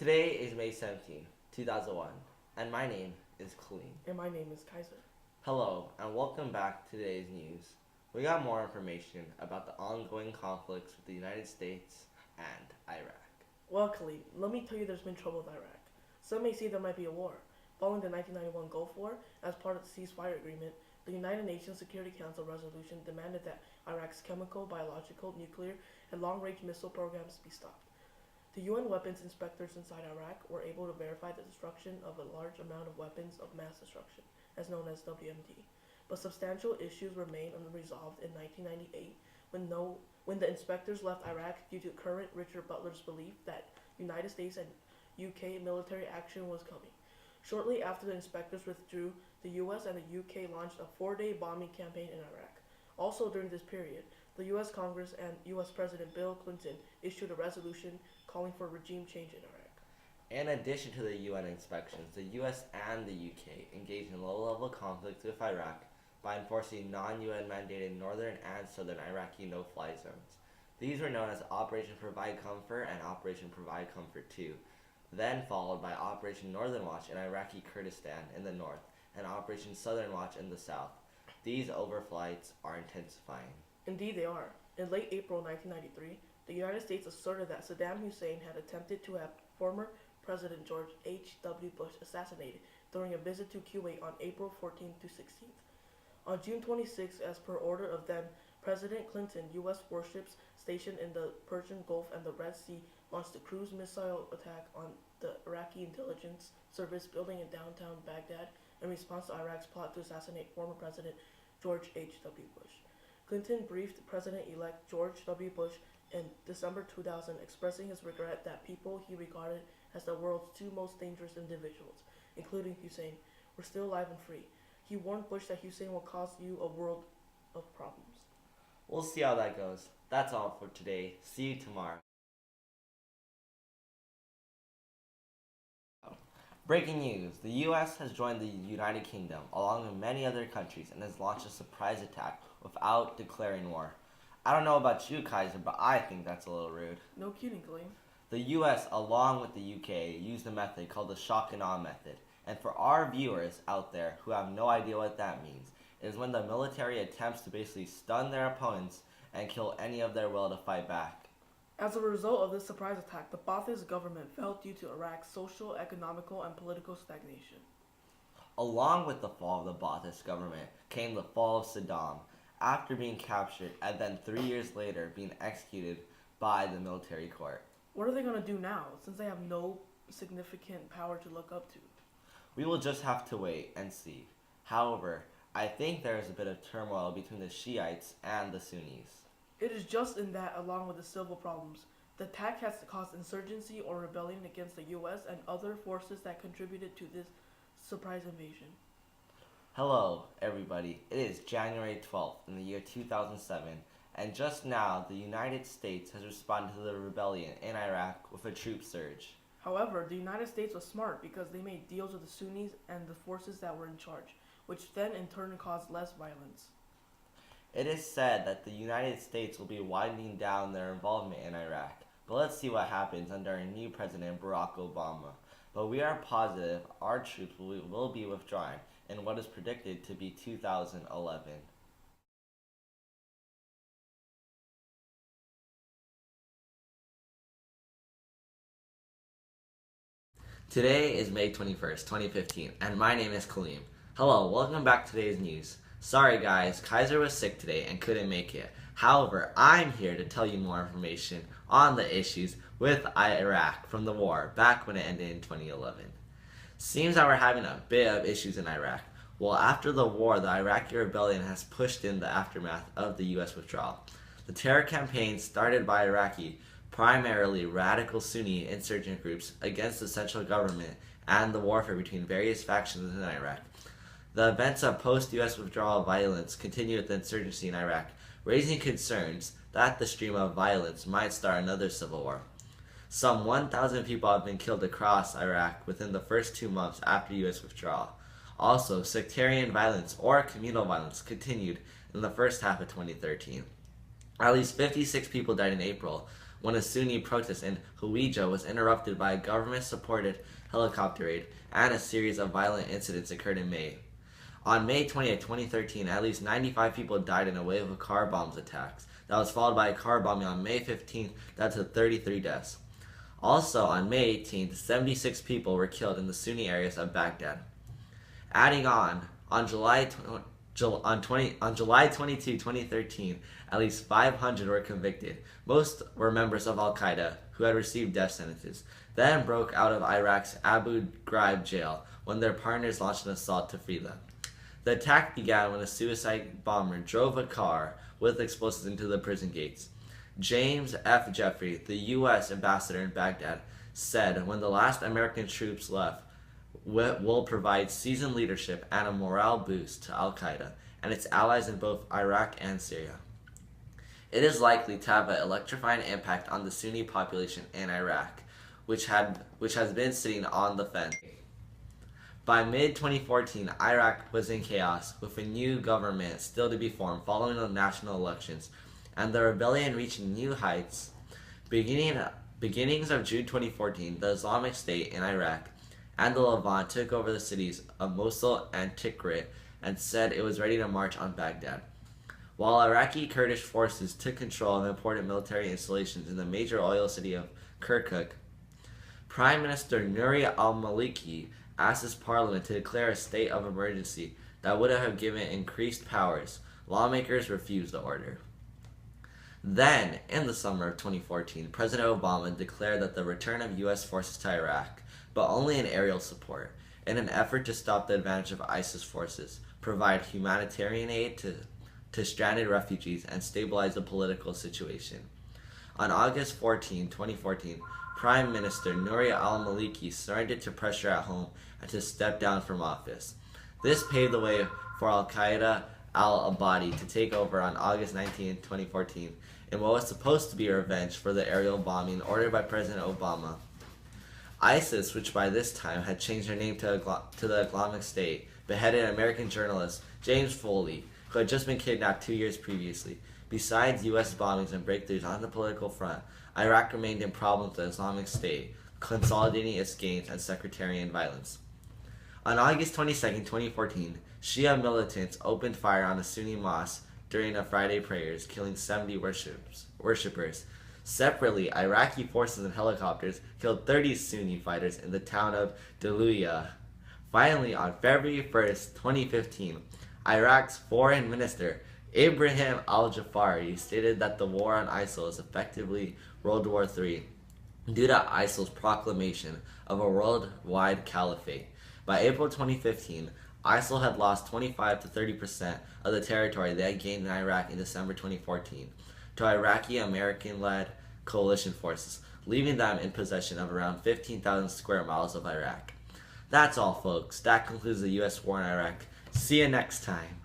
Today is May 17, 2001, and my name is Kaleem. And my name is Kaiser. Hello, and welcome back to today's news. We got more information about the ongoing conflicts with the United States and Iraq. Well, Khalid, let me tell you there's been trouble with Iraq. Some may say there might be a war. Following the 1991 Gulf War, as part of the ceasefire agreement, the United Nations Security Council resolution demanded that Iraq's chemical, biological, nuclear, and long-range missile programs be stopped. The UN weapons inspectors inside Iraq were able to verify the destruction of a large amount of weapons of mass destruction, as known as WMD. But substantial issues remain unresolved in 1998 when the inspectors left Iraq due to current Richard Butler's belief that United States and UK military action was coming. Shortly after the inspectors withdrew, the US and the UK launched a 4-day bombing campaign in Iraq. Also during this period, the US Congress and US President Bill Clinton issued a resolution calling for regime change in Iraq. In addition to the UN inspections, the US and the UK engaged in low-level conflicts with Iraq by enforcing non-UN mandated northern and southern Iraqi no-fly zones. These were known as Operation Provide Comfort and Operation Provide Comfort 2, then followed by Operation Northern Watch in Iraqi Kurdistan in the north and Operation Southern Watch in the south. These overflights are intensifying. Indeed they are. In late April 1993, the United States asserted that Saddam Hussein had attempted to have former President George H.W. Bush assassinated during a visit to Kuwait on April 14th to 16th. On June 26th, as per order of then President Clinton, U.S. warships stationed in the Persian Gulf and the Red Sea launched a cruise missile attack on the Iraqi intelligence service building in downtown Baghdad in response to Iraq's plot to assassinate former President George H.W. Bush. Clinton briefed President-elect George W. Bush in December 2000, expressing his regret that people he regarded as the world's two most dangerous individuals, including Hussein, were still alive and free. He warned Bush that Hussein will cause you a world of problems. We'll see how that goes. That's all for today. See you tomorrow. Breaking news. The US has joined the United Kingdom along with many other countries and has launched a surprise attack without declaring war. I don't know about you, Kaiser, but I think that's a little rude. No kidding, Kaleem. The US, along with the UK, used a method called the shock and awe method. And for our viewers out there who have no idea what that means, it is when the military attempts to basically stun their opponents and kill any of their will to fight back. As a result of this surprise attack, the Ba'athist government fell due to Iraq's social, economical, and political stagnation. Along with the fall of the Ba'athist government came the fall of Saddam, after being captured and then 3 years later being executed by the military court. What are they going to do now, since they have no significant power to look up to? We will just have to wait and see. However, I think there is a bit of turmoil between the Shiites and the Sunnis. It is just in that, along with the civil problems, the attack has caused insurgency or rebellion against the U.S. and other forces that contributed to this surprise invasion. Hello, everybody. It is January 12th in the year 2007, and just now the United States has responded to the rebellion in Iraq with a troop surge. However, the United States was smart because they made deals with the Sunnis and the forces that were in charge, which then in turn caused less violence. It is said that the United States will be winding down their involvement in Iraq, but let's see what happens under our new President Barack Obama. But we are positive our troops will be withdrawing in what is predicted to be 2011. Today is May 21st, 2015, and my name is Kaleem. Hello, welcome back to today's news. Sorry guys, Kaiser was sick today and couldn't make it. However, I'm here to tell you more information on the issues with Iraq from the war back when it ended in 2011. Seems that we're having a bit of issues in Iraq. Well, after the war, the Iraqi rebellion has pushed in the aftermath of the US withdrawal. The terror campaign started by Iraqi, primarily radical Sunni insurgent groups against the central government and the warfare between various factions in Iraq. The events of post-US withdrawal violence continue with the insurgency in Iraq, raising concerns that the stream of violence might start another civil war. Some 1,000 people have been killed across Iraq within the first 2 months after US withdrawal. Also, sectarian violence or communal violence continued in the first half of 2013. At least 56 people died in April, when a Sunni protest in Hawija was interrupted by a government-supported helicopter raid, and a series of violent incidents occurred in May. On May 20th, 2013, at least 95 people died in a wave of car bombs attacks. That was followed by a car bombing on May 15th that took 33 deaths. Also, on May 18th, 76 people were killed in the Sunni areas of Baghdad. Adding on July 22, 2013, at least 500 were convicted. Most were members of Al-Qaeda who had received death sentences, then broke out of Iraq's Abu Ghraib jail when their partners launched an assault to free them. The attack began when a suicide bomber drove a car with explosives into the prison gates. James F. Jeffrey, the U.S. ambassador in Baghdad, said when the last American troops left, will provide seasoned leadership and a morale boost to Al-Qaeda and its allies in both Iraq and Syria. It is likely to have an electrifying impact on the Sunni population in Iraq, which has been sitting on the fence. By mid-2014, Iraq was in chaos, with a new government still to be formed following the national elections, and the rebellion reaching new heights. Beginnings of June 2014, the Islamic State in Iraq and the Levant took over the cities of Mosul and Tikrit and said it was ready to march on Baghdad. While Iraqi Kurdish forces took control of important military installations in the major oil city of Kirkuk, Prime Minister Nouri al-Maliki asked his parliament to declare a state of emergency that would have given increased powers. Lawmakers refused the order. Then, in the summer of 2014, President Obama declared that the return of U.S. forces to Iraq, but only in aerial support, in an effort to stop the advantage of ISIS forces, provide humanitarian aid to stranded refugees, and stabilize the political situation. On August 14, 2014, Prime Minister Nouri al-Maliki surrendered to pressure at home and to step down from office. This paved the way for al-Qaeda al-Abadi to take over on August 19, 2014, in what was supposed to be a revenge for the aerial bombing ordered by President Obama. ISIS, which by this time had changed their name to the Islamic State, beheaded American journalist James Foley, who had just been kidnapped 2 years previously. Besides U.S. bombings and breakthroughs on the political front, Iraq remained in problems with the Islamic State, consolidating its gains and sectarian violence. On August 22, 2014, Shia militants opened fire on a Sunni mosque during a Friday prayers, killing 70 worshippers. Separately, Iraqi forces and helicopters killed 30 Sunni fighters in the town of Daluya. Finally, on February 1, 2015, Iraq's foreign minister, Ibrahim al-Jafari, stated that the war on ISIL is effectively World War III due to ISIL's proclamation of a worldwide caliphate. By April 2015, ISIL had lost 25 to 30% of the territory they had gained in Iraq in December 2014 to Iraqi American-led coalition forces, leaving them in possession of around 15,000 square miles of Iraq. That's all, folks. That concludes the U.S. war in Iraq. See you next time.